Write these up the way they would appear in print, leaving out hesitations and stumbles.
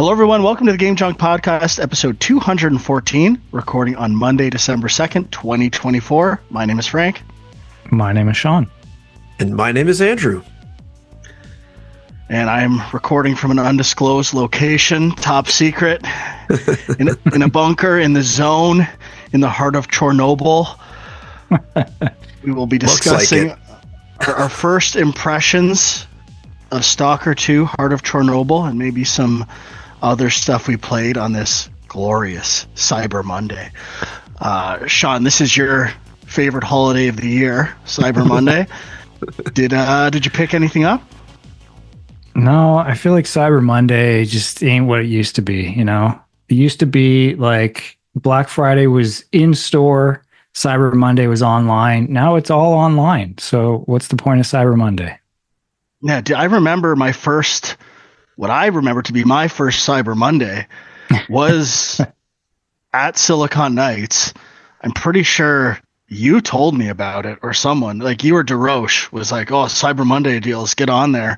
Hello, everyone. Welcome to the Game Junk Podcast, episode 214, recording on Monday, December 2nd, 2024. My name is Frank. My name is Sean. And my name is Andrew. And I'm recording from an undisclosed location, top secret, in a bunker in the zone, in the heart of Chronobyl. We will be discussing our first impressions of S.T.A.L.K.E.R 2, Heart of Chronobyl, and maybe some other stuff we played on this glorious Cyber Monday. Sean, this is your favorite holiday of the year, Cyber Monday. Did you pick anything up? No, I feel like Cyber Monday just ain't what it used to be, you know? It used to be like Black Friday was in store, Cyber Monday was online. Now it's all online. So what's the point of Cyber Monday? Yeah, I remember what I remember to be my first Cyber Monday was at Silicon Knights. I'm pretty sure you told me about it, or someone, like you or DeRoche was like, oh, Cyber Monday deals, get on there.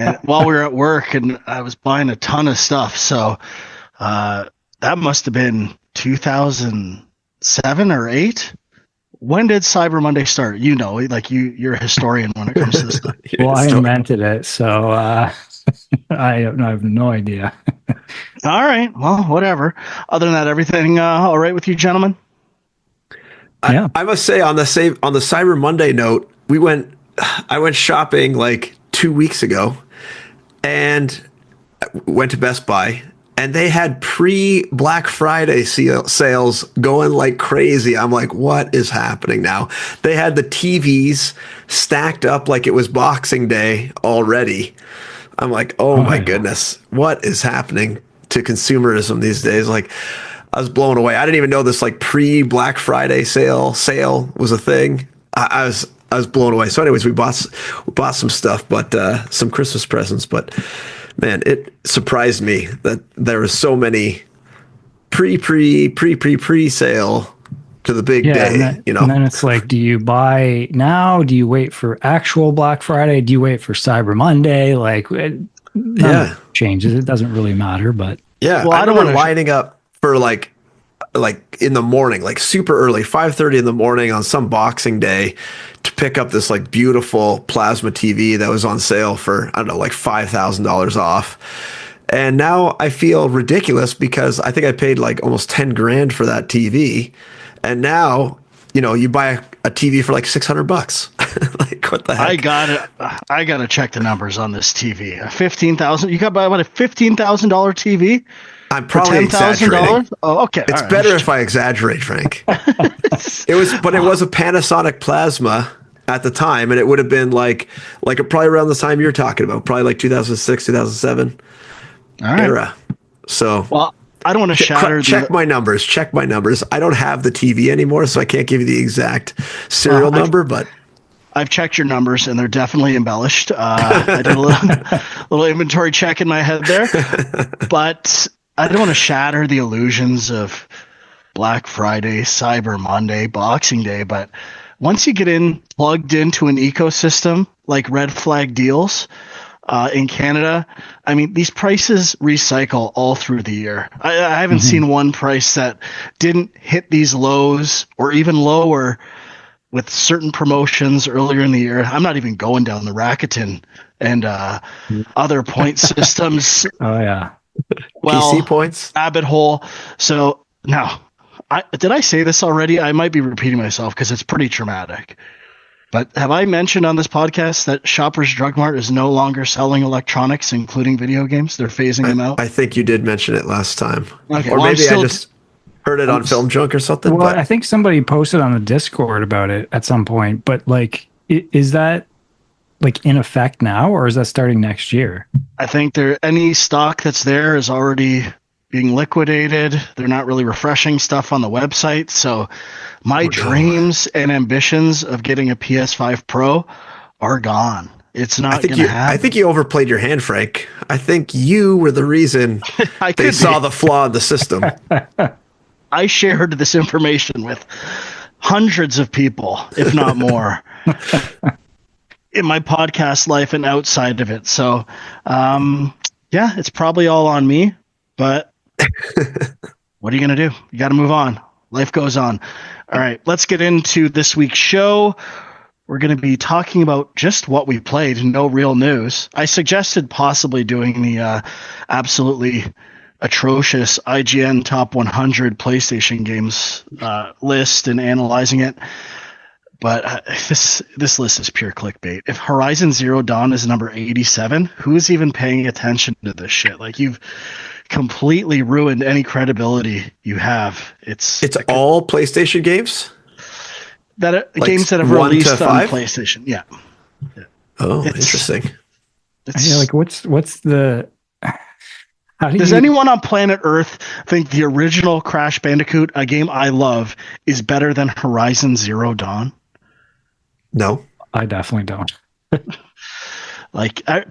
And while we were at work, and I was buying a ton of stuff. So that must have been 2007 or 8. When did Cyber Monday start? You know, like you're a historian when it comes to this stuff. Well, I invented it, so I have no idea. All right. Well, whatever. Other than that, everything all right with you, gentlemen? Yeah. I must say, on the Cyber Monday note, I went shopping like 2 weeks ago and went to Best Buy, and they had pre-Black Friday sales going like crazy. I'm like, what is happening now? They had the TVs stacked up like it was Boxing Day already. I'm like, oh my goodness, what is happening to consumerism these days? Like, I was blown away. I didn't even know this like pre-Black Friday sale was a thing. I was blown away. So anyways, we bought some stuff, but some Christmas presents. But man, it surprised me that there was so many pre-sale to the big day. And then it's like, do you buy now? Do you wait for actual Black Friday? Do you wait for Cyber Monday? Like, none changes. It doesn't really matter. But yeah, well, I don't want lining up for like in the morning, like super early, 5:30 in the morning on some Boxing Day, to pick up this like beautiful plasma TV that was on sale for, I don't know, like $5,000 off. And now I feel ridiculous because I think I paid like almost 10 grand for that TV. And now, you know, you buy a TV for like $600. Like, what the heck? I gotta check the numbers on this TV. $15,000. You got to buy a $15,000 TV? I'm probably exaggerating. Oh, okay. It's better if I exaggerate, Frank. It was a Panasonic Plasma at the time, and it would have been like probably around the time you're talking about, probably like 2006, 2007 era. So, well, I don't want to shatter. Check my numbers. I don't have the TV anymore, so I can't give you the exact serial number, but I've checked your numbers, and they're definitely embellished. I did a little inventory check in my head there, but I don't want to shatter the illusions of Black Friday, Cyber Monday, Boxing Day, but once you get plugged into an ecosystem like Red Flag Deals in Canada, I mean, these prices recycle all through the year. I haven't seen one price that didn't hit these lows or even lower with certain promotions earlier in the year. I'm not even going down the Rakuten and other point systems. Oh, yeah. Well, PC points, rabbit hole. So now, did I say this already? I might be repeating myself because it's pretty traumatic. But have I mentioned on this podcast that Shoppers Drug Mart is no longer selling electronics, including video games? They're phasing them out. I think you did mention it last time, okay, or maybe I just heard it on Film Junk or something. Well, I think somebody posted on the Discord about it at some point. But like, is that like in effect now, or is that starting next year? I think any stock that's there is already being liquidated. They're not really refreshing stuff on the website. So my dreams and ambitions of getting a PS5 Pro are gone. It's not going to happen. I think you overplayed your hand, Frank. I think you were the reason they saw the flaw in the system. I shared this information with hundreds of people, if not more. In my podcast life and outside of it. So, yeah, it's probably all on me. but what are you going to do? You got to move on. Life goes on. All right, let's get into this week's show. We're going to be talking about just what we played, no real news. I suggested possibly doing the absolutely atrocious IGN Top 100 PlayStation games list and analyzing it. But this list is pure clickbait. If Horizon Zero Dawn is number 87, who's even paying attention to this shit? Like, you've completely ruined any credibility you have. It's all PlayStation games? Games that have released on PlayStation. Yeah. Oh, interesting. Like, what's the... Does anyone on planet Earth think the original Crash Bandicoot, a game I love, is better than Horizon Zero Dawn? No. I definitely don't.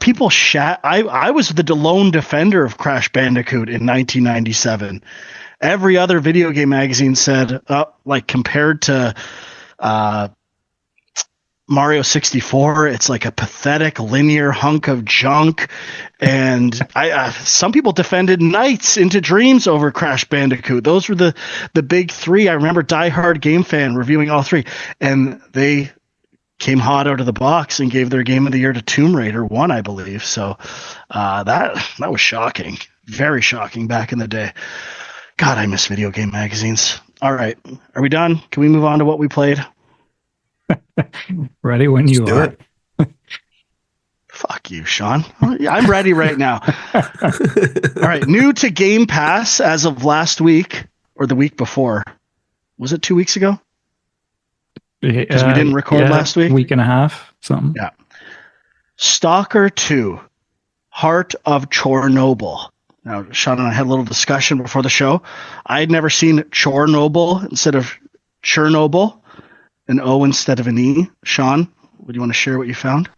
People I was the lone defender of Crash Bandicoot in 1997. Every other video game magazine said, compared to Mario 64, it's like a pathetic linear hunk of junk. And some people defended Nights into Dreams over Crash Bandicoot. Those were the big three. I remember Die Hard Game Fan reviewing all three, and they came hot out of the box and gave their Game of the Year to Tomb Raider 1, I believe. So that was shocking, very shocking back in the day. God, I miss video game magazines. All right, are we done? Can we move on to what we played? Ready when you are. Fuck you, Sean. I'm ready right now. All right, new to Game Pass as of last week or the week before. Was it 2 weeks ago? Because we didn't record last week. Week and a half, something. Yeah. S.T.A.L.K.E.R 2, Heart of Chronobyl. Now, Sean and I had a little discussion before the show. I had never seen Chronobyl instead of Chernobyl, an O instead of an E. Sean, would you want to share what you found?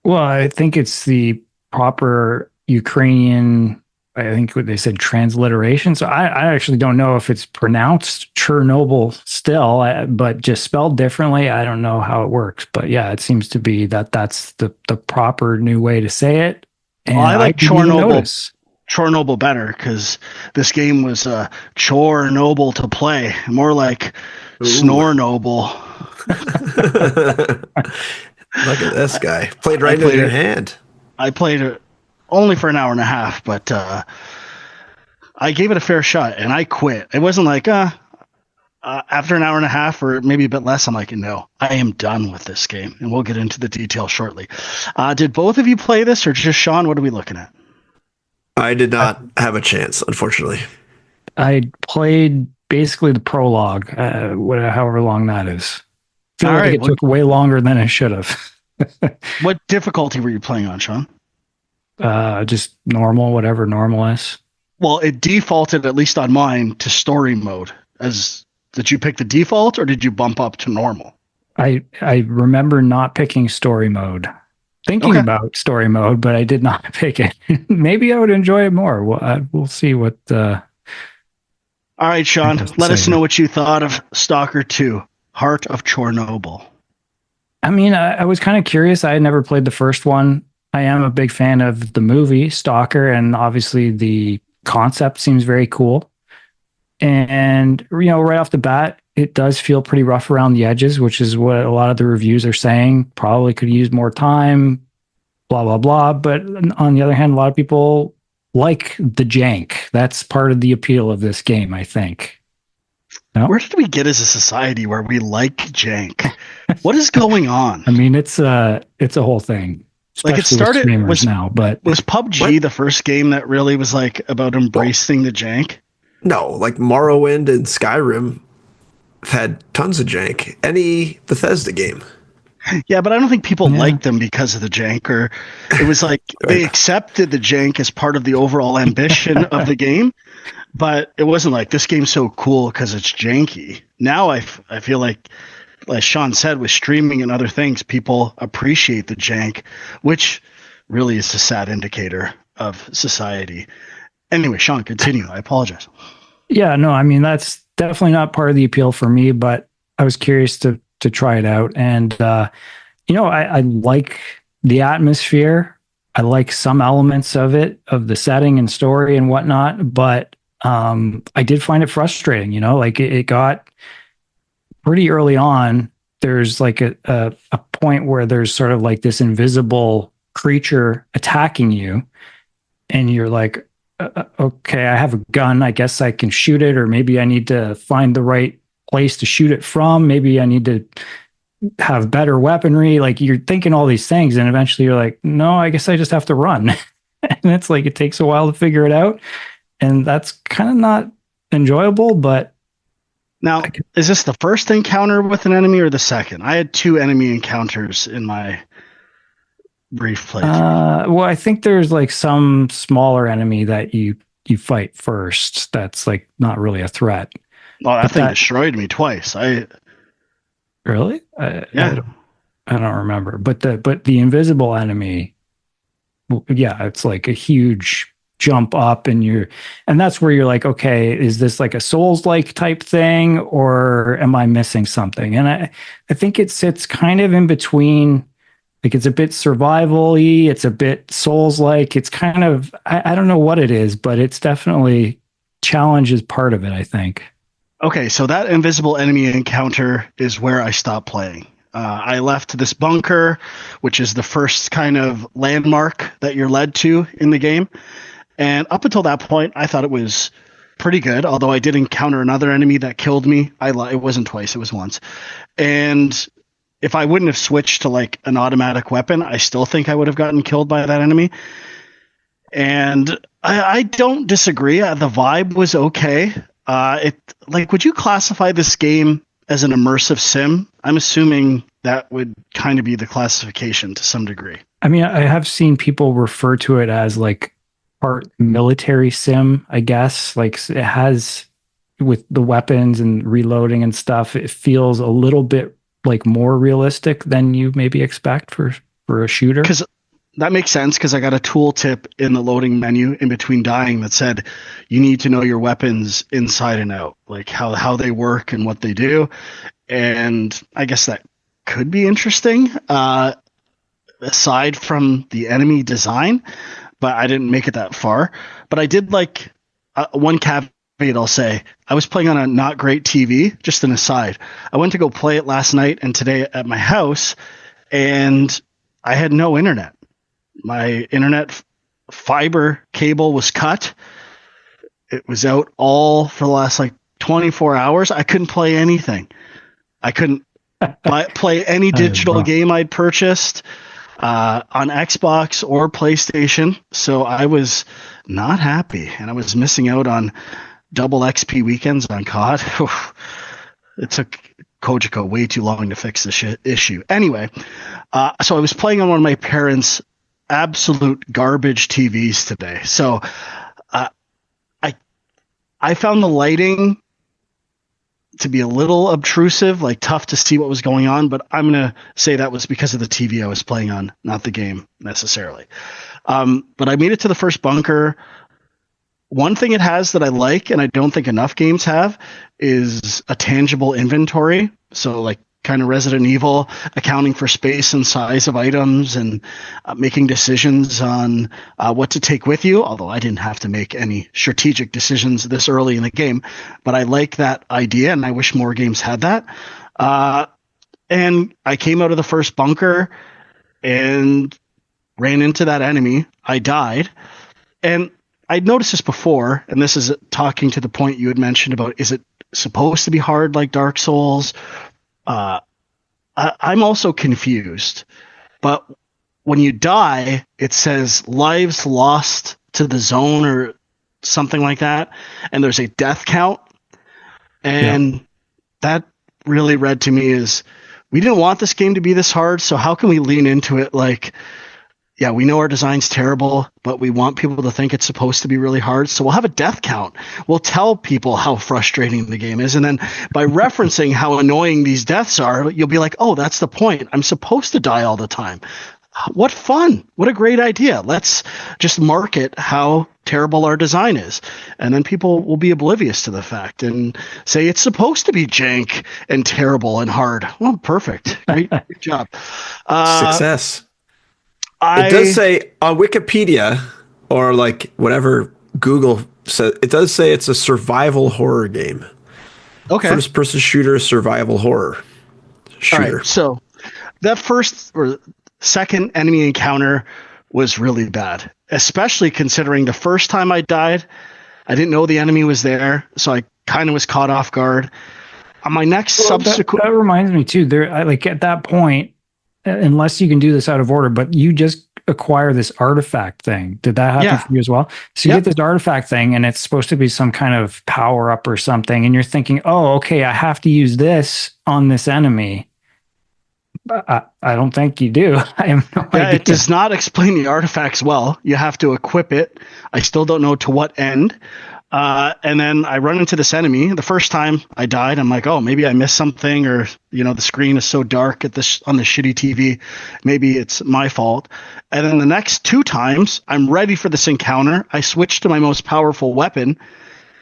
Well, I think it's the proper Ukrainian, I think what they said, transliteration. So I actually don't know if it's pronounced Chernobyl still, but just spelled differently. I don't know how it works. But yeah, it seems to be that's the proper new way to say it. And I like Chronobyl better because this game was chore noble to play, more like snore noble. Look at this guy. Played right into your hand. I played it only for an hour and a half, but I gave it a fair shot and I quit. It wasn't like after an hour and a half or maybe a bit less, I'm like, no, I am done with this game. And we'll get into the details shortly. Did both of you play this or just Sean? What are we looking at? I did not have a chance, unfortunately. I played basically the prologue, however long that is. I feel like it took way longer than it should have. What difficulty were you playing on, Sean? Just normal, whatever normal is. Well, it defaulted, at least on mine, to story mode. Did you pick the default or did you bump up to normal? I remember not picking story mode. Thinking about story mode, but I did not pick it. Maybe I would enjoy it more. We'll see what. All right, Sean, let us know what you thought of S.T.A.L.K.E.R 2, Heart of Chronobyl. I mean, I was kind of curious. I had never played the first one. I am a big fan of the movie S.T.A.L.K.E.R, and obviously the concept seems very cool. And, right off the bat, it does feel pretty rough around the edges, which is what a lot of the reviews are saying. Probably could use more time, blah, blah, blah. But on the other hand, a lot of people like the jank. That's part of the appeal of this game, I think. No? Where did we get as a society where we like jank? What is going on? I mean, it's a whole thing. Like it started was PUBG the first game that really was like about embracing the jank? No, like Morrowind and Skyrim have had tons of jank. Any Bethesda game. Yeah, but I don't think people liked them because of the jank, or it was like they accepted the jank as part of the overall ambition of the game, but it wasn't like this game's so cool because it's janky. Now I feel like Sean said, with streaming and other things, people appreciate the jank, which really is a sad indicator of society. Anyway, Sean, continue. I apologize. Yeah, no, I mean, that's definitely not part of the appeal for me, but I was curious to try it out. And, I like the atmosphere. I like some elements of it, of the setting and story and whatnot, but I did find it frustrating, like it got pretty early on. There's like a point where there's sort of like this invisible creature attacking you, and you're like, okay, I have a gun. I guess I can shoot it, or maybe I need to find the right place to shoot it from. Maybe I need to have better weaponry. Like you're thinking all these things, and eventually you're like, no, I guess I just have to run. And it's like it takes a while to figure it out, and that's kind of not enjoyable. But now, is this the first encounter with an enemy or the second? I had 2 enemy encounters in my brief playthrough. well, I think there's like some smaller enemy that you fight first. That's like not really a threat. Well, that thing destroyed me twice. Really? Yeah. I don't remember. But the invisible enemy, yeah, it's like a huge jump up, and that's where you're like, okay, is this like a Souls-like type thing, or am I missing something? And I think it sits kind of in between. Like it's a bit survival-y, it's a bit Souls-like. It's kind of, I don't know what it is, but it's definitely challenge is part of it, I think. Okay, so that invisible enemy encounter is where I stopped playing. I left this bunker, which is the first kind of landmark that you're led to in the game. And up until that point, I thought it was pretty good, although I did encounter another enemy that killed me. It wasn't twice, it was once. And if I wouldn't have switched to like an automatic weapon, I still think I would have gotten killed by that enemy. And I don't disagree. The vibe was okay. Would you classify this game as an immersive sim? I'm assuming that would kind of be the classification to some degree. I mean, I have seen people refer to it as like part military sim, I guess. Like it has, with the weapons and reloading and stuff, it feels a little bit like more realistic than you maybe expect for a shooter. Because that makes sense, because I got a tooltip in the loading menu in between dying that said you need to know your weapons inside and out, like how they work and what they do. And I guess that could be interesting, aside from the enemy design, but I didn't make it that far. But I did like one caveat I'll say. I was playing on a not great TV, just an aside. I went to go play it last night and today at my house, and I had no internet. My internet fiber cable was cut. It was out all for the last like 24 hours. I couldn't play anything. I couldn't play any digital game I'd purchased on Xbox or PlayStation. So I was not happy, and I was missing out on double XP weekends on COD. It took Kojiko way too long to fix this issue. Anyway, so I was playing on one of my parents' absolute garbage TVs today. So I found the lighting to be a little obtrusive, like tough to see what was going on, but I'm going to say that was because of the TV I was playing on, not the game necessarily. But I made it to the first bunker. One thing it has that I like, and I don't think enough games have, is a tangible inventory. So like kind of Resident Evil, accounting for space and size of items, and making decisions on what to take with you, although I didn't have to make any strategic decisions this early in the game. But I like that idea, and I wish more games had that. And I came out of the first bunker and ran into that enemy. I died. And I'd noticed this before, and this is talking to the point you had mentioned about, is it supposed to be hard like Dark Souls? I'm also confused, but when you die, it says lives lost to the zone or something like that, and there's a death count, and that really read to me as, we didn't want this game to be this hard, so how can we lean into it like, yeah, we know our design's terrible, but we want people to think it's supposed to be really hard. So we'll have a death count. We'll tell people how frustrating the game is. And then by referencing how annoying these deaths are, you'll be like, oh, that's the point. I'm supposed to die all the time. What fun. What a great idea. Let's just market how terrible our design is. And then people will be oblivious to the fact and say it's supposed to be jank and terrible and hard. Well, perfect. Great job. Success. It does I say on Wikipedia or like whatever Google says, it does say it's a survival horror game. okay. First person shooter, survival horror All right. shooter. So that first or second enemy encounter was really bad, especially considering the first time I died, I didn't know the enemy was there, so I kind of was caught off guard. On my next Well, subsequent, that reminds me too. Like at that point, unless you can do this out of order, but you just acquire this artifact thing. Did that happen yeah, for you as well? So you yep, get this artifact thing, and it's supposed to be some kind of power up or something, and you're thinking, "Oh, okay, I have to use this on this enemy." But I don't think you do. I have no yeah, it idea. does not explain the artifacts well. You have to equip it. I still don't know to what end. And then I run into this enemy. The first time I died, I'm like, oh, maybe I missed something, or the screen is so dark at this on the shitty TV. Maybe it's my fault. And then the next two times, I'm ready for this encounter. I switch to my most powerful weapon,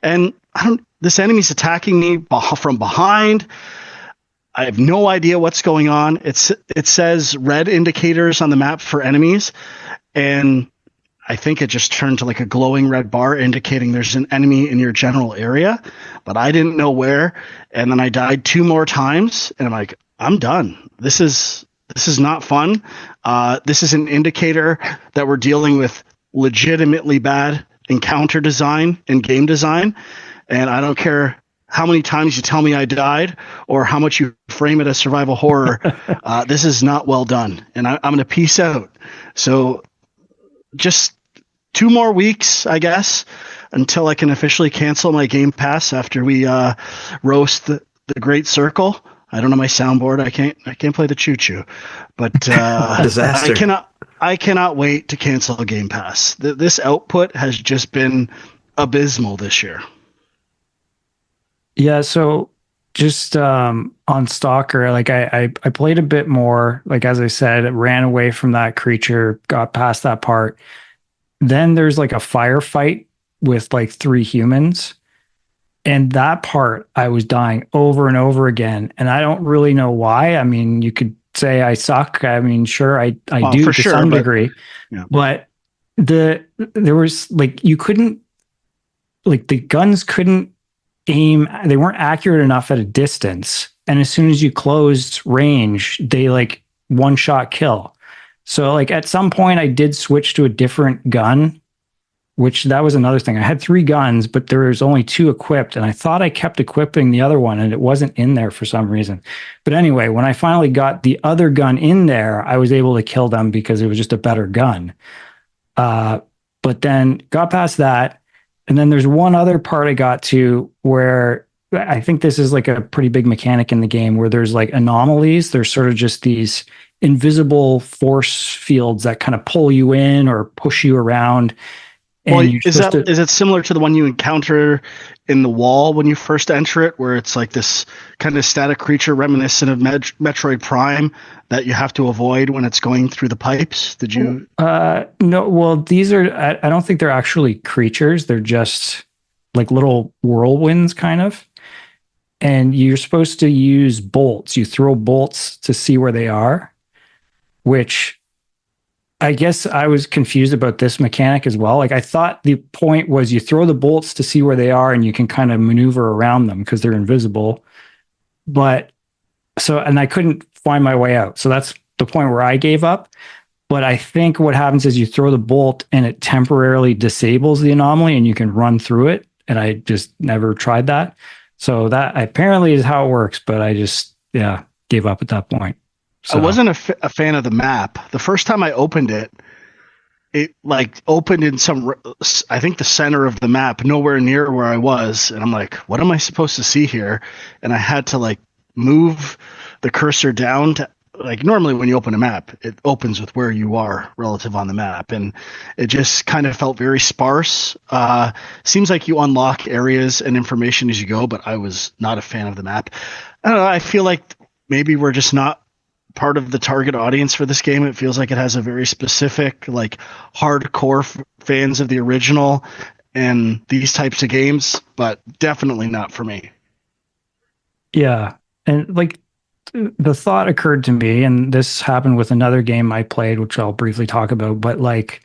and I don't. This enemy's attacking me from behind. I have no idea what's going on. It says red indicators on the map for enemies, and I think it just turned to like a glowing red bar indicating there's an enemy in your general area, but I didn't know where. And then I died two more times, and I'm like, I'm done. This is not fun. This is an indicator that we're dealing with legitimately bad encounter design and game design, and I don't care how many times you tell me I died or how much you frame it as survival horror. This is not well done, and I'm going to peace out. So just 2 more weeks, I guess, until I can officially cancel my Game Pass after we roast the Great Circle. I don't know my soundboard. I can't play the choo choo, but Disaster. I cannot wait to cancel Game Pass. This output has just been abysmal this year. Yeah, so just on Stalker, like I played a bit more. Like as I said, ran away from that creature, got past that part. Then there's like a firefight with like three humans. And that part I was dying over and over again. And I don't really know why. I mean, you could say I suck. I mean, sure, I Well, do for to sure, some but degree. yeah. But there was like you couldn't like the guns couldn't aim, they weren't accurate enough at a distance. And as soon as you closed range, they like one shot kill. So like at some point I did switch to a different gun, which that was another thing. I had three guns, but there was only two equipped, and I thought I kept equipping the other one and it wasn't in there for some reason. But anyway, when I finally got the other gun in there, I was able to kill them because it was just a better gun. But then got past that. And then there's one other part I got to where I think this is like a pretty big mechanic in the game where there's like anomalies. There's sort of just these invisible force fields that kind of pull you in or push you around. And Well, you're supposed to, is it similar to the one you encounter in the wall when you first enter it, where it's like this kind of static creature reminiscent of Metroid Prime that you have to avoid when it's going through the pipes? Did you? no, well, these are, I don't think they're actually creatures. They're just like little whirlwinds kind of. And you're supposed to use bolts. You throw bolts to see where they are, which I guess I was confused about this mechanic as well. Like I thought the point was you throw the bolts to see where they are and you can kind of maneuver around them because they're invisible. But so, and I couldn't find my way out. So that's the point where I gave up. But I think what happens is you throw the bolt and it temporarily disables the anomaly and you can run through it. And I just never tried that. So that apparently is how it works. But I just, yeah, gave up at that point. So. I wasn't a fan of the map. The first time I opened it, it like opened in I think the center of the map, nowhere near where I was, and I'm like, what am I supposed to see here? And I had to like move the cursor down to like normally when you open a map, it opens with where you are relative on the map, and it just kind of felt very sparse. Seems like you unlock areas and information as you go, but I was not a fan of the map. I don't know. I feel like maybe we're just not part of the target audience for this game. It feels like it has a very specific, like hardcore fans of the original and these types of games, but definitely not for me. Yeah. And like the thought occurred to me, and this happened with another game I played, which I'll briefly talk about, but like,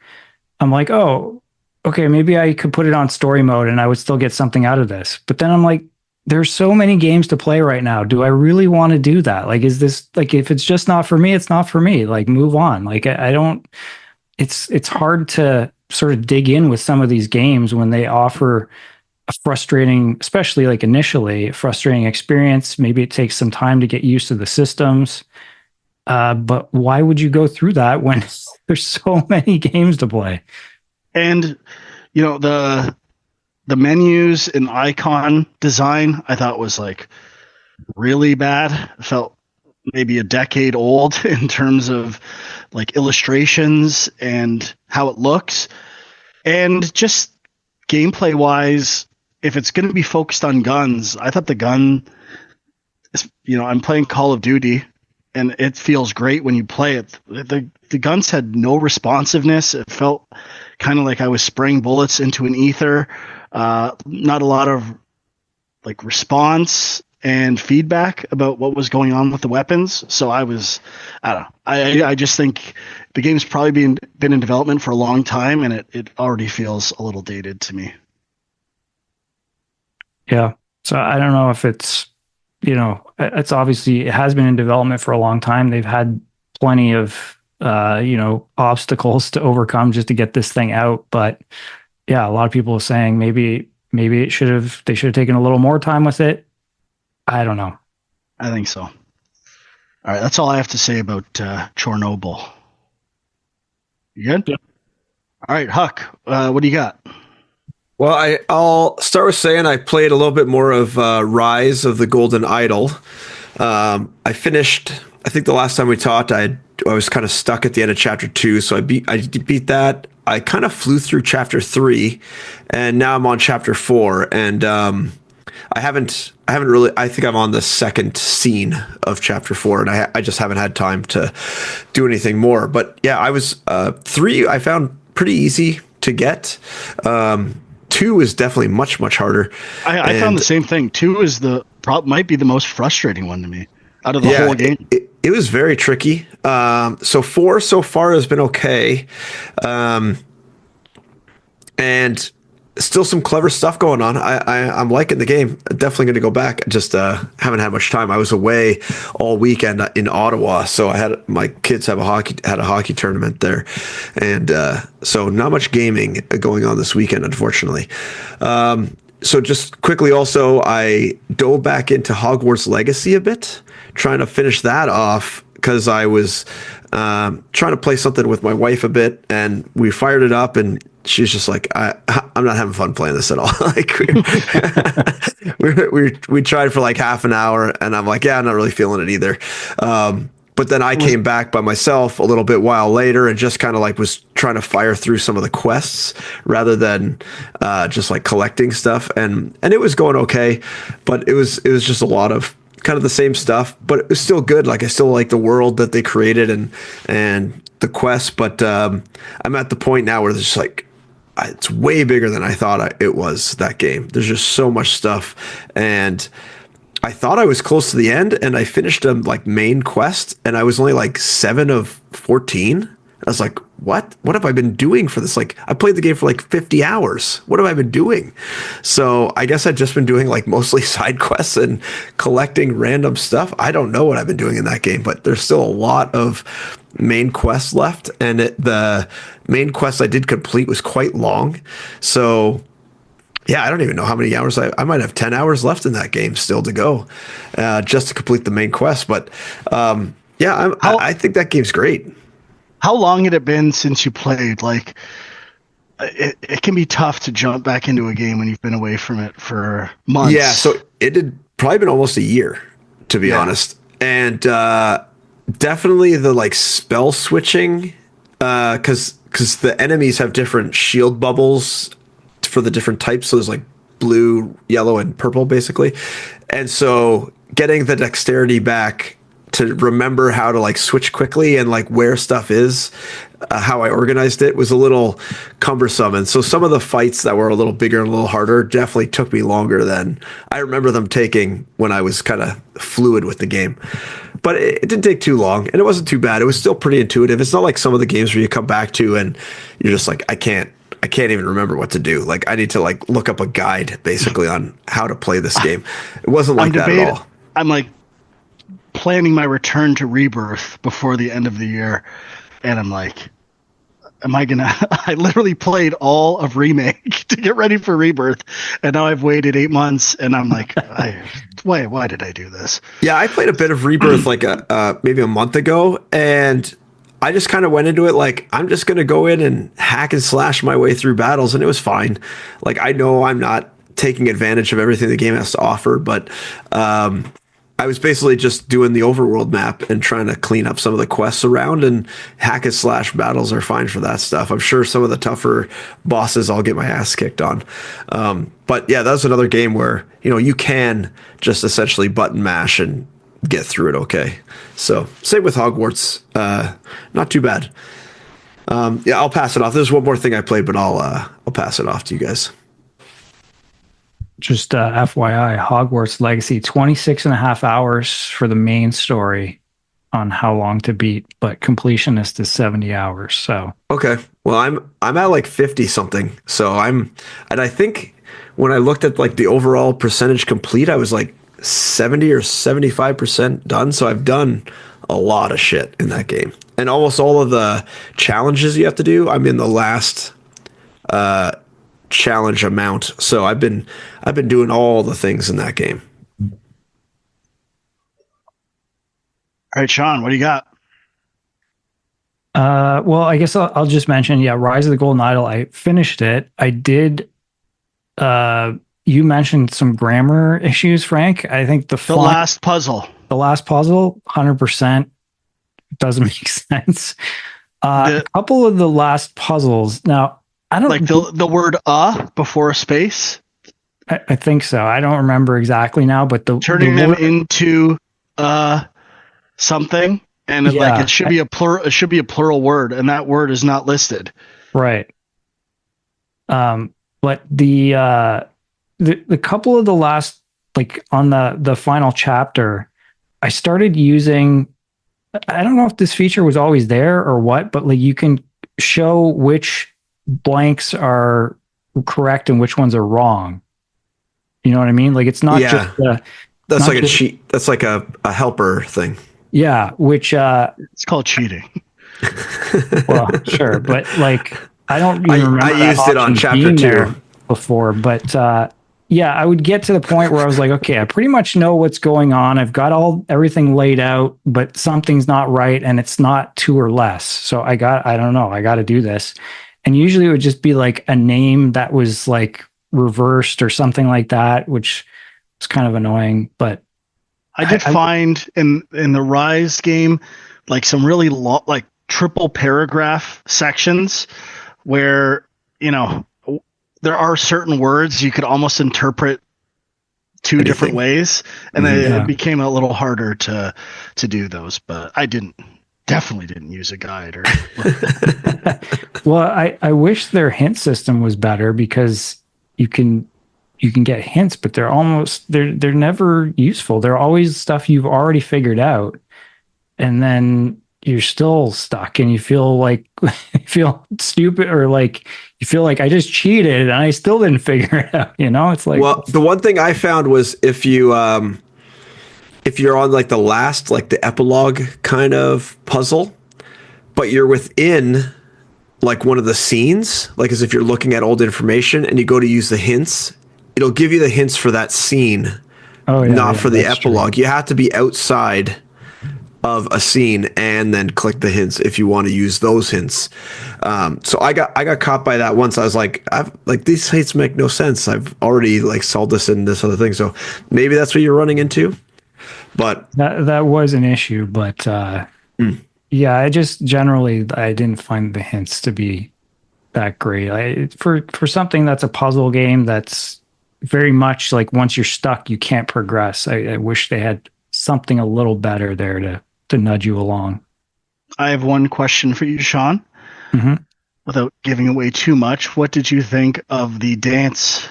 I'm like, oh, okay, maybe I could put it on story mode and I would still get something out of this. But then I'm like, there's so many games to play right now. Do I really want to do that? Like, is this like, if it's just not for me, it's not for me. Like, move on. Like, I don't, it's hard to sort of dig in with some of these games when they offer a frustrating, especially like initially, frustrating experience. Maybe it takes some time to get used to the systems. But why would you go through that when there's so many games to play? And the menus and icon design I thought was like really bad. It felt maybe a decade old in terms of like illustrations and how it looks. And just gameplay wise, if it's going to be focused on guns, I thought the gun, I'm playing Call of Duty and it feels great when you play it. The guns had no responsiveness. It felt kind of like I was spraying bullets into an ether. Not a lot of like response and feedback about what was going on with the weapons. So I don't know. I just think the game's probably been in development for a long time, and it already feels a little dated to me. Yeah. So I don't know if it's obviously, it has been in development for a long time. They've had plenty of, obstacles to overcome just to get this thing out. But yeah, a lot of people are saying maybe they should have taken a little more time with it. I don't know. I think so. All right. That's all I have to say about Chronobyl. You good? Yeah. All right, Huck, what do you got? Well, I'll start with saying I played a little bit more of Rise of the Golden Idol. I finished, I think the last time we talked, I was kind of stuck at the end of chapter 2, so I beat that. I kind of flew through chapter 3, and now I'm on chapter 4, and I haven't really. I think I'm on the second scene of chapter 4, and I just haven't had time to do anything more. But yeah, I was 3. I found pretty easy to get. 2 is definitely much harder. I found the same thing. 2 is might be the most frustrating one to me out of the whole game. It was very tricky. So 4 so far has been okay. And still some clever stuff going on. I'm liking the game. Definitely going to go back. Just haven't had much time. I was away all weekend in Ottawa, so I had my kids had a hockey tournament there, and so not much gaming going on this weekend, unfortunately. So just quickly, also I dove back into Hogwarts Legacy a bit, trying to finish that off because I was trying to play something with my wife a bit, and we fired it up, and she's just like, I'm not having fun playing this at all. Like we tried for like half an hour, and I'm like, yeah, I'm not really feeling it either. But then I came back by myself a little bit while later and just kind of like was trying to fire through some of the quests rather than just like collecting stuff. And it was going okay, but it was just a lot of kind of the same stuff, but it was still good. Like I still like the world that they created and the quest, but I'm at the point now where there's just like, it's way bigger than I thought it was, that game. There's just so much stuff, and I thought I was close to the end, and I finished a like main quest, and I was only like 7 of 14. I was like, what have I been doing for this? Like, I played the game for like 50 hours. What have I been doing? So I guess I've just been doing like mostly side quests and collecting random stuff. I don't know what I've been doing in that game, but there's still a lot of main quests left. And the main quest I did complete was quite long. So yeah, I don't even know how many hours I might have 10 hours left in that game still to go, just to complete the main quest. But yeah, I think that game's great. How long had it been since you played? Like, it can be tough to jump back into a game when you've been away from it for months. Yeah, so it had probably been almost a year, to be honest. And definitely the like spell switching, because the enemies have different shield bubbles for the different types. So there's like blue, yellow, and purple, basically. And so getting the dexterity back to remember how to like switch quickly and like where stuff is how I organized it was a little cumbersome. And so some of the fights that were a little bigger and a little harder definitely took me longer than I remember them taking when I was kind of fluid with the game. But it didn't take too long and it wasn't too bad. It was still pretty intuitive. It's not like some of the games where you come back to and you're just like, I can't even remember what to do. Like I need to like look up a guide basically on how to play this game. It wasn't like that at all. I'm like planning my return to Rebirth before the end of the year. And I'm like, I literally played all of Remake to get ready for Rebirth. And now I've waited 8 months and I'm like, why did I do this? Yeah, I played a bit of Rebirth like maybe a month ago. And I just kind of went into it like, I'm just going to go in and hack and slash my way through battles. And it was fine. Like, I know I'm not taking advantage of everything the game has to offer, but I was basically just doing the overworld map and trying to clean up some of the quests around, and hack and slash battles are fine for that stuff. I'm sure some of the tougher bosses I'll get my ass kicked on. But yeah, that's another game where, you can just essentially button mash and get through it okay. So same with Hogwarts. Not too bad. Yeah, I'll pass it off. There's one more thing I played, but I'll pass it off to you guys. Just FYI, Hogwarts Legacy, 26 and a half hours for the main story on how long to beat, but completionist is 70 hours. So okay, well I'm at like 50 something. So and I think when I looked at like the overall percentage complete, I was like 70 or 75% done. So I've done a lot of shit in that game, and almost all of the challenges you have to do, I'm in the last challenge amount. So I've been doing all the things in that game. All right, Sean, what do you got? Well, I guess I'll just mention, Rise of the Golden Idol. I finished it. I did. You mentioned some grammar issues, Frank. I think the last puzzle, 100% doesn't make sense. A couple of the last puzzles. Now, I don't like the word before a space. I think so. I don't remember exactly now, but turning them into something, and it should be a plural. It should be a plural word, and that word is not listed. Right. But the couple of the last, like on the final chapter, I started using. I don't know if this feature was always there or what, but like you can show which blanks are correct and which ones are wrong. You know what I mean? Like it's not just that's like a cheat. That's like a helper thing. Yeah, which it's called cheating. Well, sure, but like I don't even remember. I used it on chapter 2 before, but I would get to the point where I was like, okay, I pretty much know what's going on. I've got everything laid out, but something's not right, and it's not 2 or less. So I don't know. I got to do this. And usually it would just be like a name that was like reversed or something like that, which was kind of annoying. But I did find in the Rise game, like some really like triple paragraph sections where, there are certain words you could almost interpret 2 different ways. And then it became a little harder to do those, but I definitely didn't use a guide. Well, I wish their hint system was better, because you can get hints, but they're never useful. They're always stuff you've already figured out, and then you're still stuck, and you feel stupid, or like you feel like I just cheated and I still didn't figure it out. It's like, well, the one thing I found was if you're on like the last, like the epilogue kind of puzzle, but you're within like one of the scenes, like as if you're looking at old information and you go to use the hints, it'll give you the hints for that scene, not for the epilogue. True. You have to be outside of a scene and then click the hints if you want to use those hints. So I got caught by that once. I was like, these hints make no sense. I've already like solved this and this other thing. So maybe that's what you're running into. But that was an issue, but I just generally I didn't find the hints to be that great. For something that's a puzzle game that's very much like once you're stuck you can't progress. I wish they had something a little better there to nudge you along. I have one question for you, Sean. without giving away too much, what did you think of the dance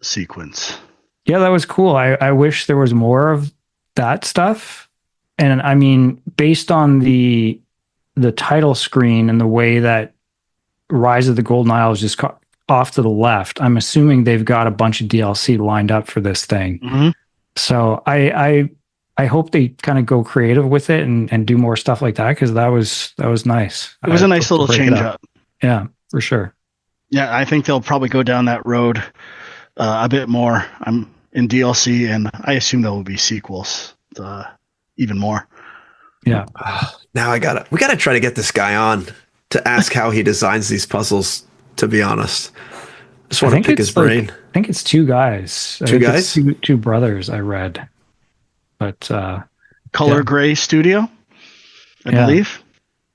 sequence? Yeah, that was cool. I wish there was more of that stuff. And I mean, based on the title screen and the way that Rise of the Golden Isle is just off to the left, I'm assuming they've got a bunch of DLC lined up for this thing. Mm-hmm. So I hope they kind of go creative with it and do more stuff like that, because that was nice. It was a nice little change up. Yeah, for sure. Yeah, I think they'll probably go down that road a bit more. I'm in DLC, and I assume there will be sequels, even more. Yeah. Now we gotta try to get this guy on to ask how he designs these puzzles. To be honest, just want to pick his brain. I think it's two guys. Two guys, two brothers. I read, but Color Gray Studio, I believe.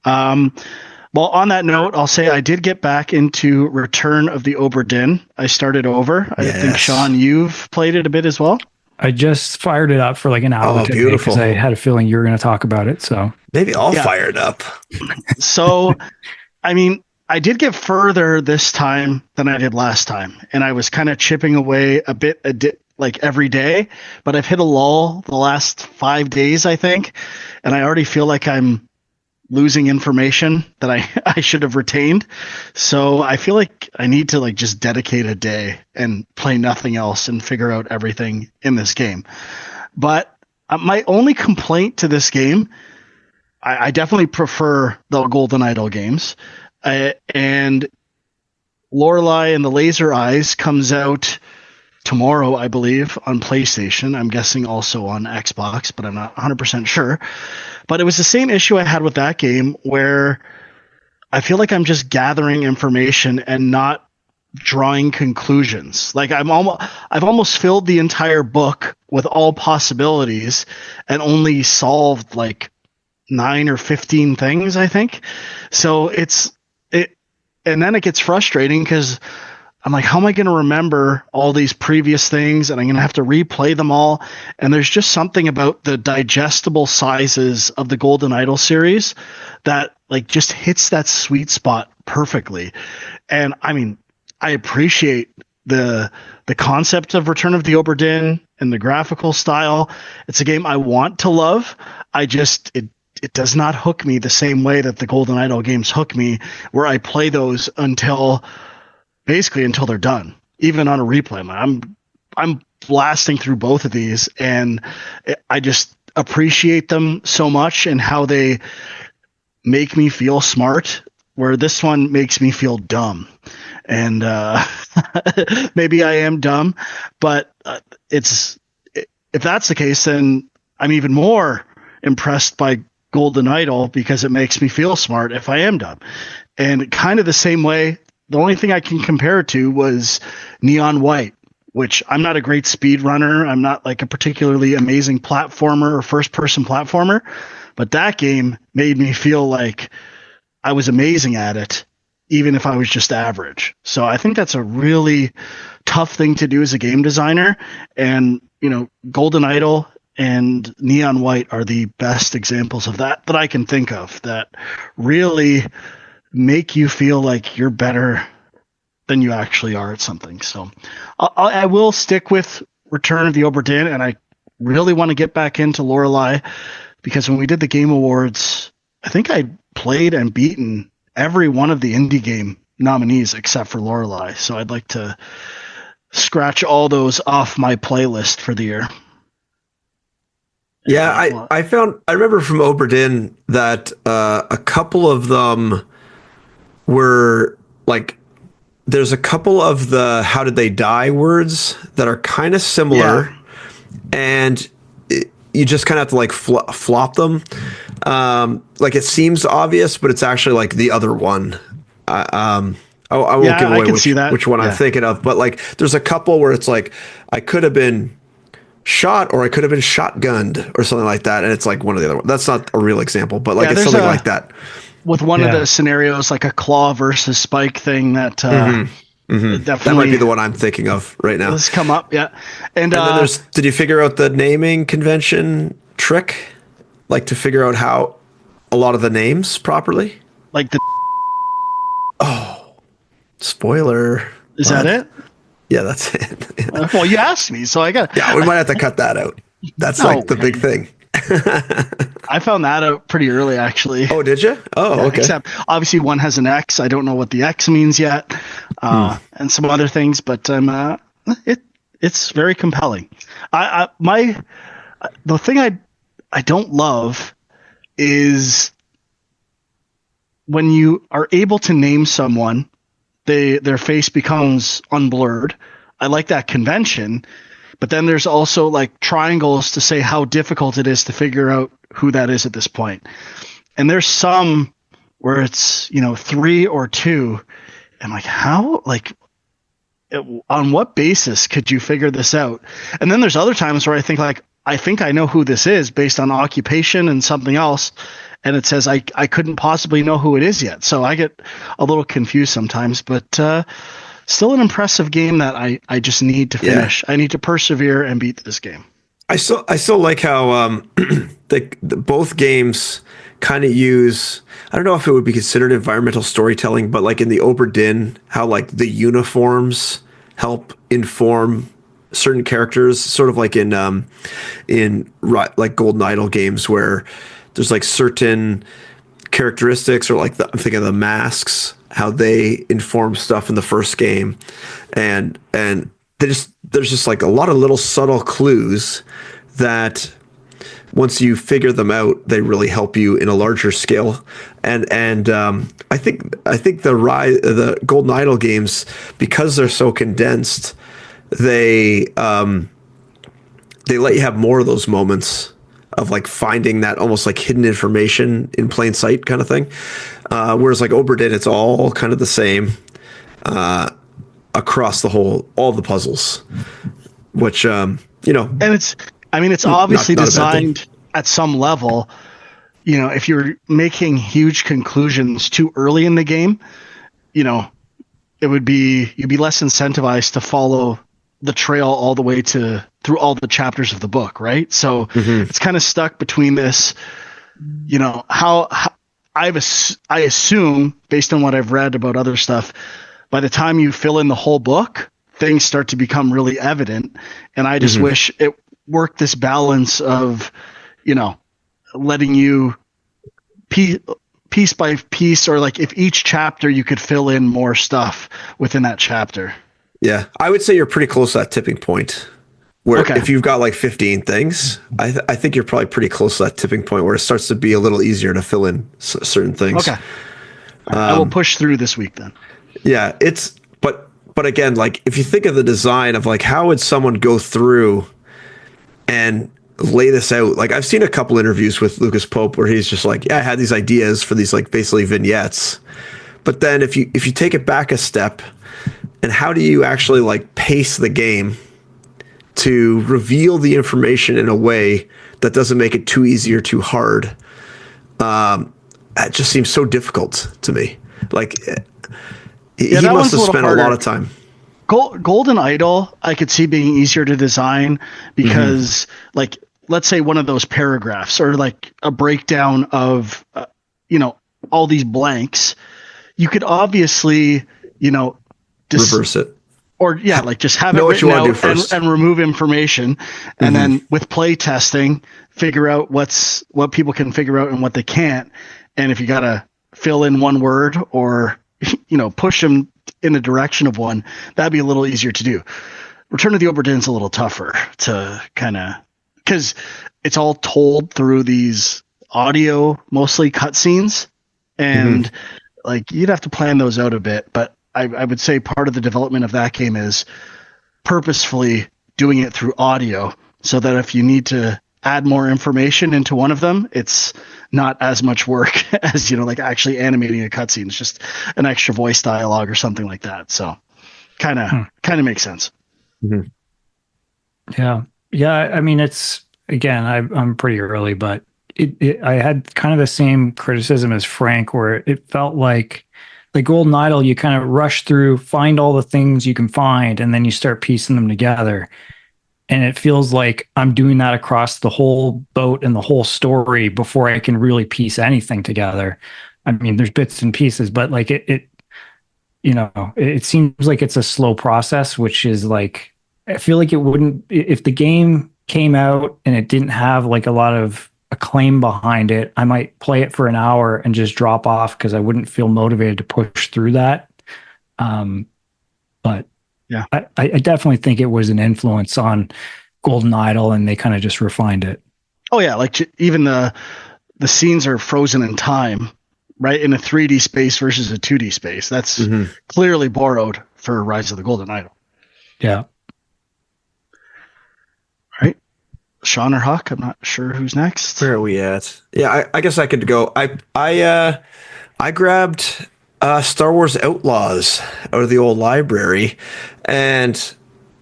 Well, on that note, I'll say I did get back into Return of the Obra Dinn. I started over. I think, Sean, you've played it a bit as well. I just fired it up for like an hour today because I had a feeling you were going to talk about it. So maybe I'll fire it up. So, I mean, I did get further this time than I did last time, and I was kind of chipping away a bit like every day, but I've hit a lull the last 5 days, I think, and I already feel like I'm losing information that I should have retained. So I feel like I need to like just dedicate a day and play nothing else and figure out everything in this game. But my only complaint to this game, I definitely prefer the Golden Idol games. And Lorelei and the Laser Eyes comes out tomorrow, I believe, on PlayStation. I'm guessing also on Xbox, but I'm not 100% sure. But it was the same issue I had with that game, where I feel like I'm just gathering information and not drawing conclusions. Like I've almost filled the entire book with all possibilities and only solved like 9 or 15 things, I think. So and then it gets frustrating because I'm like, how am I going to remember all these previous things? And I'm going to have to replay them all. And there's just something about the digestible sizes of the Golden Idol series that like just hits that sweet spot perfectly. And I mean, I appreciate the concept of Return of the Obra Dinn and the graphical style. It's a game I want to love. It does not hook me the same way that the Golden Idol games hook me, where I play those until they're done, even on a replay. I'm blasting through both of these, and I just appreciate them so much and how they make me feel smart, where this one makes me feel dumb. And maybe I am dumb, but if that's the case, then I'm even more impressed by Golden Idol because it makes me feel smart if I am dumb. And kind of the same way, the only thing I can compare it to was Neon White, which I'm not a great speed runner. I'm not like a particularly amazing platformer or first-person platformer, but that game made me feel like I was amazing at it, even if I was just average. So I think that's a really tough thing to do as a game designer. And, Golden Idol and Neon White are the best examples of that I can think of, that really make you feel like you're better than you actually are at something. So I will stick with Return of the Obra Dinn, and I really want to get back into Lorelei, because when we did the Game Awards, I think I played and beaten every one of the indie game nominees except for Lorelei. So I'd like to scratch all those off my playlist for the year. Yeah, I remember from Obra Dinn that a couple of them were like, there's a couple of the how did they die words that are kind of similar, and you just kind of have to like flop them. Like it seems obvious, but it's actually like the other one. I won't give away which one I'm thinking of, but like there's a couple where it's like I could have been shot or I could have been shotgunned or something like that, and it's like one of the other ones. That's not a real example, but like it's something like that. With one of the scenarios, like a claw versus spike thing, that definitely that might be the one I'm thinking of right now. Let's come up, and then there's. Did you figure out the naming convention trick, like to figure out how a lot of the names properly? Like the Spoiler. Is that it? Yeah, that's it. Well, you asked me, so I got. Yeah, we might have to cut that out. That's No like the big thing. I found that out pretty early, actually. Oh, did you? Oh, Yeah, okay. except obviously one has an X. I don't know what the X means yet, and some other things, but it's very compelling. The thing I don't love is when you are able to name someone, their face becomes unblurred. I like that convention, but then there's also like triangles to say how difficult it is to figure out who that is at this point. And there's some where it's, 3 or 2. And like, how, like, on what basis could you figure this out? And then there's other times where I think I know who this is based on occupation and something else. And it says I couldn't possibly know who it is yet. So I get a little confused sometimes, but still an impressive game that I just need to finish. Yeah. I need to persevere and beat this game. I still like how both games kind of use, I don't know if it would be considered environmental storytelling, but like in the Obra Dinn, how like the uniforms help inform certain characters, sort of like in like Golden Idol games where there's like certain characteristics, or like I'm thinking of the masks, how they inform stuff in the first game, and there's just like a lot of little subtle clues that once you figure them out, they really help you in a larger scale. And I think the Golden Idol games, because they're so condensed, they let you have more of those moments of like finding that almost like hidden information in plain sight kind of thing. Whereas like Obra Dinn, it's all kind of the same across all the puzzles, which and it's obviously not designed at some level. If you're making huge conclusions too early in the game, you'd be less incentivized to follow the trail all the way through all the chapters of the book, right? So it's kind of stuck between this, how I assume, based on what I've read about other stuff, by the time you fill in the whole book, things start to become really evident. And I just wish it worked this balance of, letting you piece by piece, or like if each chapter you could fill in more stuff within that chapter. Yeah, I would say you're pretty close to that tipping point where if you've got like 15 things, I think you're probably pretty close to that tipping point where it starts to be a little easier to fill in certain things. Okay. I will push through this week then. Yeah, but again, like if you think of the design of like how would someone go through and lay this out? Like I've seen a couple interviews with Lucas Pope where he's just like, yeah, I had these ideas for these like basically vignettes. But then if you take it back a step, and how do you actually like pace the game to reveal the information in a way that doesn't make it too easy or too hard? It just seems so difficult to me. Like he must have spent a lot of time. Golden Idol, I could see being easier to design because, like, let's say one of those paragraphs or like a breakdown of, all these blanks, you could obviously, reverse it, or like just have it written out and remove information, and then with play testing, figure out what people can figure out and what they can't. And if you gotta fill in one word or push them in the direction of one, that'd be a little easier to do. Return of the Obra Dinn's a little tougher to kind of, because it's all told through these audio, mostly cutscenes, and like you'd have to plan those out a bit. But I would say part of the development of that game is purposefully doing it through audio so that if you need to add more information into one of them, it's not as much work as, like actually animating a cutscene. It's just an extra voice dialogue or something like that. So kind of makes sense. Yeah. Yeah. I mean, it's, again, I'm pretty early, but I had kind of the same criticism as Frank, where it felt like Golden Idol, you kind of rush through, find all the things you can find, and then you start piecing them together. And it feels like I'm doing that across the whole boat and the whole story before I can really piece anything together. I mean, there's bits and pieces, but like it seems like it's a slow process, which is like, I feel like it wouldn't, if the game came out and it didn't have like a lot of acclaim behind it, I might play it for an hour and just drop off because I wouldn't feel motivated to push through that. But Yeah. I definitely think it was an influence on Golden Idol, and they kind of just refined it. Oh yeah, like even the scenes are frozen in time, right? In a 3D space versus a 2D space. That's clearly borrowed for Rise of the Golden Idol. Yeah. Right. Sean or Huck, I'm not sure who's next. Where are we at? Yeah, I guess I could go. I grabbed Star Wars Outlaws out of the old library, and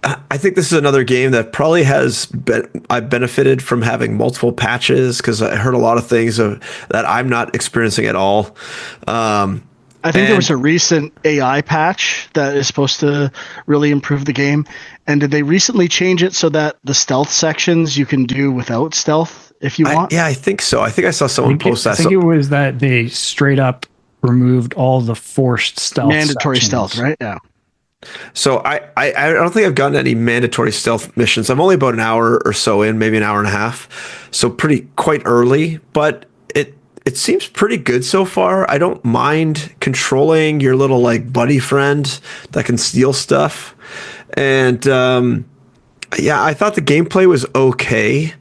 I think this is another game that probably I've benefited from having multiple patches because I heard a lot of things that I'm not experiencing at all. I think there was a recent AI patch that is supposed to really improve the game. And did they recently change it so that the stealth sections you can do without stealth if you want? Yeah, I think so. I think I saw someone post that. I think it was that they straight up removed all the forced stealth. Mandatory sections. stealth, right? Yeah. So I don't think I've gotten any mandatory stealth missions. I'm only about an hour or so in, maybe an hour and a half. So quite early, but it seems pretty good so far. I don't mind controlling your little like buddy friend that can steal stuff. And yeah, I thought the gameplay was okay.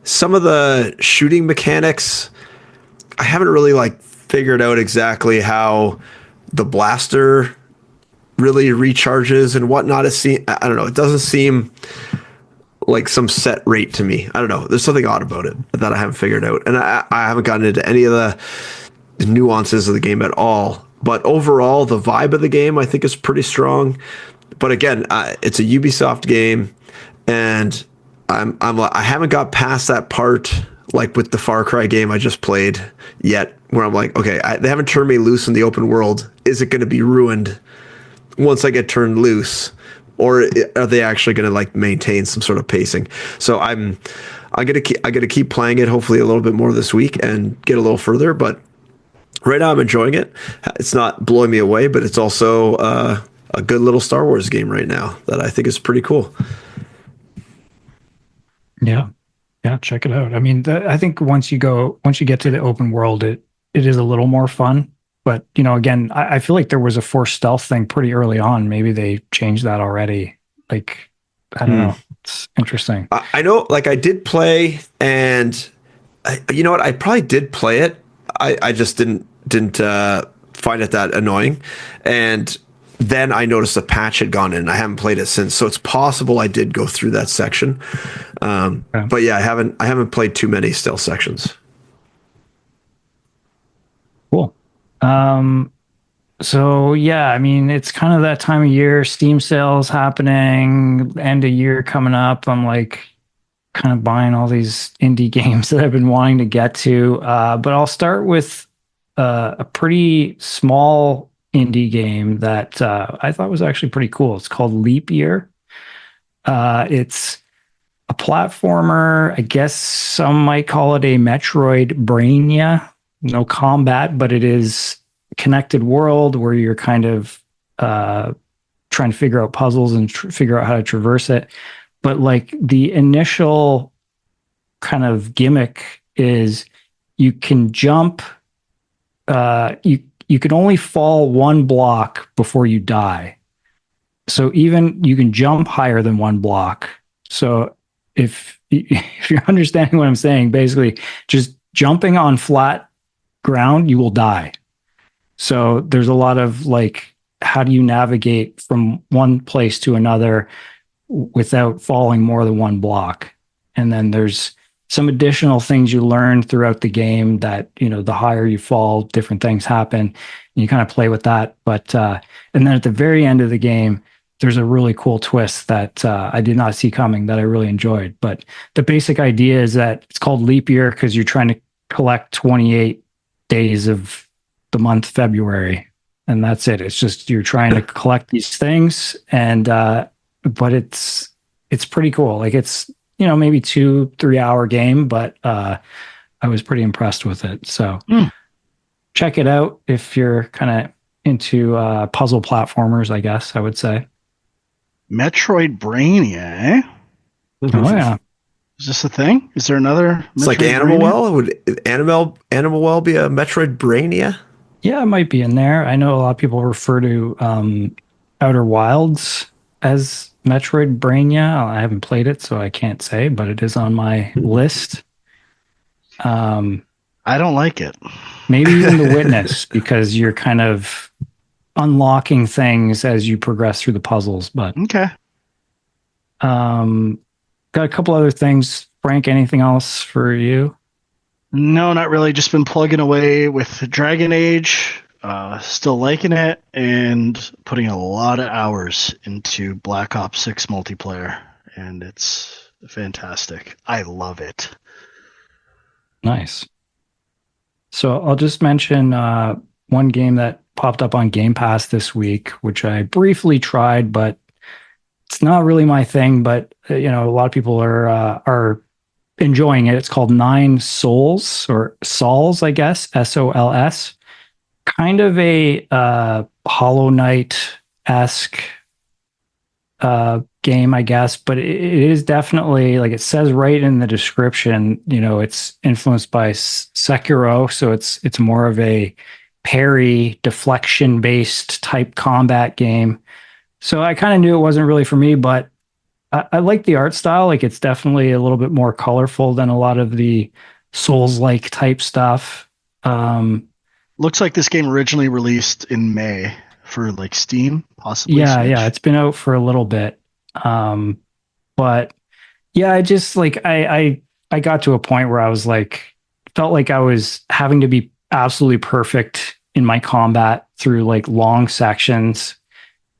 Some of the shooting mechanics, I haven't really like figured out exactly how the blaster really recharges and whatnot. I don't know. It doesn't seem like some set rate to me. I don't know. There's something odd about it that I haven't figured out. And I haven't gotten into any of the nuances of the game at all. But overall, the vibe of the game, I think, is pretty strong. But again, it's a Ubisoft game, and I haven't got past that part like with the Far Cry game I just played yet, where I'm like, okay, they haven't turned me loose in the open world. Is it going to be ruined once I get turned loose, or are they actually going to like maintain some sort of pacing? So I got to keep playing it, hopefully a little bit more this week and get a little further. But right now I'm enjoying it. It's not blowing me away, but it's also a good little Star Wars game right now that I think is pretty cool. Yeah, check it out. I mean, I think once you get to the open world, it is a little more fun. But, again, I feel like there was a forced stealth thing pretty early on. Maybe they changed that already. Like, I don't know. It's interesting. I know, like, I did play, and you know what? I probably did play it. I just didn't find it that annoying. And then I noticed a patch had gone in. I haven't played it since. So it's possible I did go through that section. But yeah, I haven't played too many stealth sections. Cool. So yeah, I mean, it's kind of that time of year, Steam sales happening, end of year coming up. I'm like kind of buying all these indie games that I've been wanting to get to. But I'll start with a pretty small indie game that I thought was actually pretty cool. It's called Leap Year. It's a platformer. I guess some might call it a Metroidvania. No combat, but it is a connected world where you're kind of trying to figure out puzzles and figure out how to traverse it. But like the initial kind of gimmick is you can jump. You can only fall one block before you die. So even you can jump higher than one block. So if you're understanding what I'm saying, basically just jumping on flat ground, you will die. So there's a lot of like, how do you navigate from one place to another without falling more than one block? And then there's some additional things you learn throughout the game that, the higher you fall, different things happen. And you kind of play with that. But, and then at the very end of the game, there's a really cool twist that I did not see coming that I really enjoyed. But the basic idea is that it's called Leap Year because you're trying to collect 28 days of the month February, and that's it. It's just you're trying to collect these things, and but it's pretty cool. Like it's maybe 2-3 hour game, but I was pretty impressed with it. So check it out if you're kind of into puzzle platformers, I guess I would say. Metroid Brainia, eh? Oh yeah, Is this a thing? Is there another It's like Metroid Animal Brainia? Well. Would Animal Well be a Metroid Brainia? yeah, it might be in there. I know a lot of people refer to Outer Wilds as Metroid Brainia. I haven't played it, so I can't say, but it is on my list. Um, I don't like it. maybe even The Witness, because you're kind of unlocking things as you progress through the puzzles. But Okay. got a couple other things. Frank, anything else for you? No, not really. Just been plugging away with Dragon Age. Still liking it and putting a lot of hours into Black Ops 6 multiplayer. And it's fantastic. I love it. Nice. So I'll just mention one game that popped up on Game Pass this week, which I briefly tried, but it's not really my thing. But a lot of people are enjoying it. It's called Nine Souls or Sols, I guess, SOLS. Kind of a Hollow Knight-esque game, I guess, but it is definitely, like it says right in the description, it's influenced by Sekiro, so it's more of a parry deflection based type combat game. So I kind of knew it wasn't really for me, but I like the art style. Like it's definitely a little bit more colorful than a lot of the Souls-like type stuff. Looks like this game originally released in May for like Steam, possibly Yeah, Switch. yeah, it's been out for a little bit. But yeah, I just like I got to a point where I was like felt like I was having to be absolutely perfect in my combat through like long sections,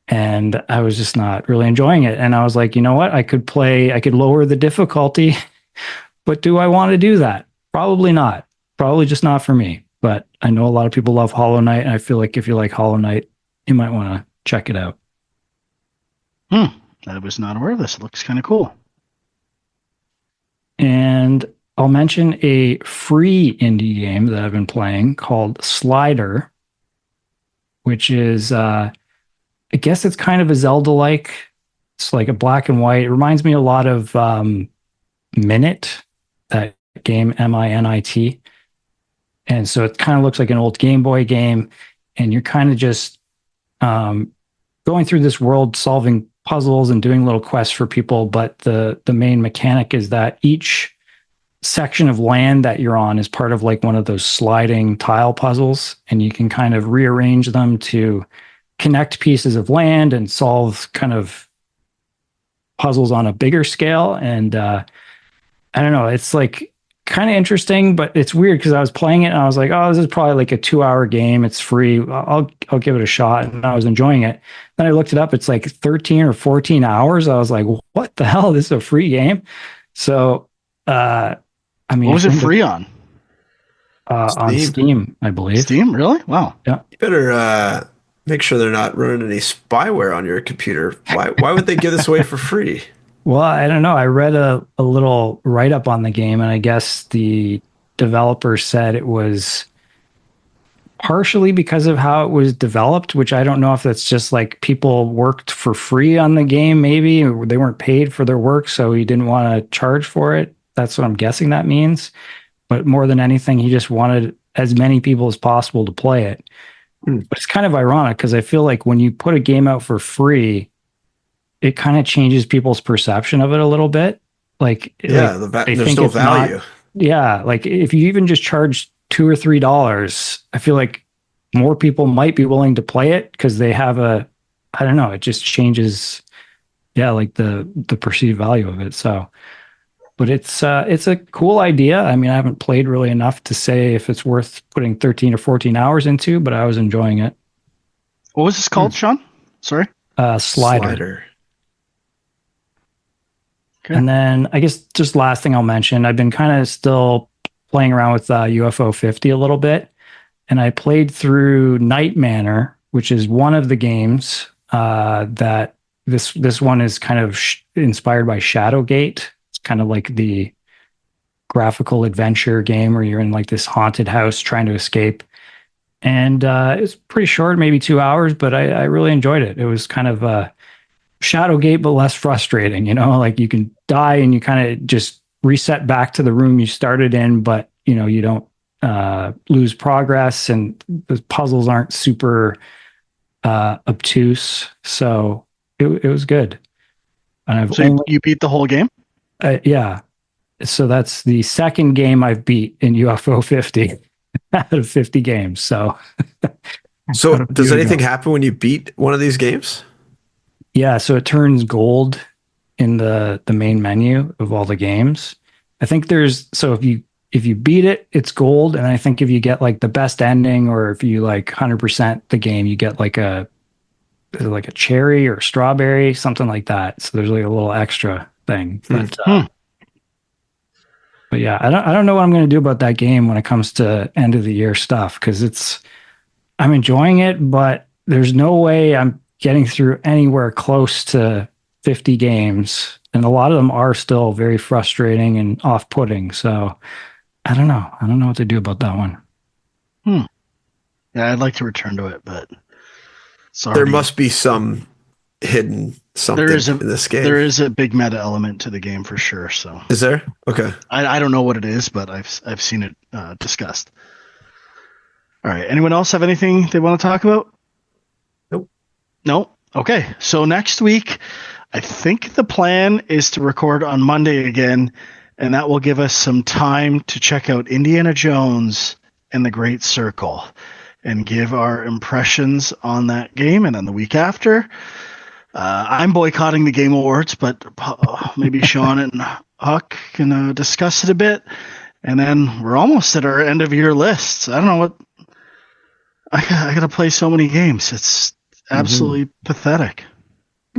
and I was just not really enjoying it. And I was like, you know what? I could lower the difficulty, but do I want to do that? Probably not. Probably just not for me. But I know a lot of people love Hollow Knight, and I feel like if you like Hollow Knight, you might want to check it out. I was not aware of this. It looks kind of cool. And I'll mention a free indie game that I've been playing called Slider, which is, I guess it's kind of a Zelda-like. It's like a black and white. It reminds me a lot of Minute, that game, MINIT. And so it kind of looks like an old Game Boy game, and you're kind of just going through this world, solving puzzles and doing little quests for people. But the main mechanic is that each section of land that you're on is part of like one of those sliding tile puzzles, and you can kind of rearrange them to connect pieces of land and solve kind of puzzles on a bigger scale. And I don't know, it's like kind of interesting, but it's weird because I was playing it and I was like, oh, this is probably like a 2-hour game. It's free. I'll give it a shot. And I was enjoying it. Then I looked it up. It's like 13 or 14 hours. I was like, what the hell? This is a free game. So, I mean, What was it free on? on Steam, I believe. Steam? Really? Wow. Yeah. You better make sure they're not running any spyware on your computer. Why would they give this away for free? Well, I don't know. I read a little write-up on the game, and I guess the developer said it was partially because of how it was developed, which I don't know if that's just like people worked for free on the game, maybe, or they weren't paid for their work, so he didn't want to charge for it. That's what I'm guessing that means. But more than anything, he just wanted as many people as possible to play it. But it's kind of ironic because I feel like when you put a game out for free, it kind of changes people's perception of it a little bit. Like, yeah, there's no value. Like if you even just charge $2 or $3, I feel like more people might be willing to play it because they have I don't know, it just changes, like the perceived value of it. So, but it's a cool idea. I mean, I haven't played really enough to say if it's worth putting 13 or 14 hours into, but I was enjoying it. What was this called, Sean? Sorry? Slider. Okay. And then I guess just last thing I'll mention, I've been kind of still playing around with UFO 50 a little bit. And I played through Night Manor, which is one of the games that this one is kind of inspired by Shadowgate. It's kind of like the graphical adventure game where you're in like this haunted house trying to escape. And it was pretty short, maybe 2 hours, but I really enjoyed it. It was kind of Shadowgate, but less frustrating. Like you can die and you kind of just reset back to the room you started in, but you don't lose progress, and the puzzles aren't super obtuse. So it was good. And you beat the whole game? Yeah. So that's the second game I've beat in UFO 50 out of 50 games. So does anything happen when you beat one of these games? Yeah, so it turns gold in the main menu of all the games. I think if you beat it, it's gold, and I think if you get like the best ending, or if you like 100% the game, you get like a cherry or strawberry, something like that. So there's like a little extra thing. But yeah, I don't know what I'm going to do about that game when it comes to end of the year stuff, because I'm enjoying it, but there's no way I'm getting through anywhere close to 50 games, and a lot of them are still very frustrating and off-putting. So I don't know what to do about that one. Yeah, I'd like to return to it, but there must be some hidden something in this game. There is a big meta element to the game for sure. So is there? Okay. I don't know what it is, but I've seen it discussed. All right. Anyone else have anything they want to talk about? Nope. No? Okay. So next week, I think the plan is to record on Monday again, and that will give us some time to check out Indiana Jones and the Great Circle and give our impressions on that game. And then the week after, I'm boycotting the Game Awards, but maybe Sean and Huck can discuss it a bit. And then we're almost at our end of year lists. I don't know what... I got to play so many games. It's absolutely pathetic.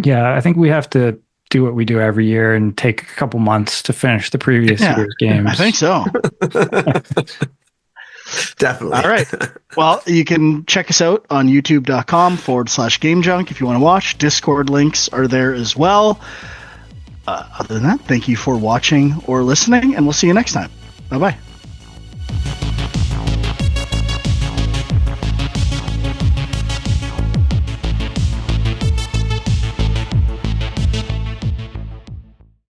Yeah, I think we have to do what we do every year and take a couple months to finish the previous year's games. I think so. Definitely. All right. Well, you can check us out on youtube.com/GameJunk if you want to watch. Discord links are there as well. Other than that, thank you for watching or listening, and we'll see you next time. Bye-bye.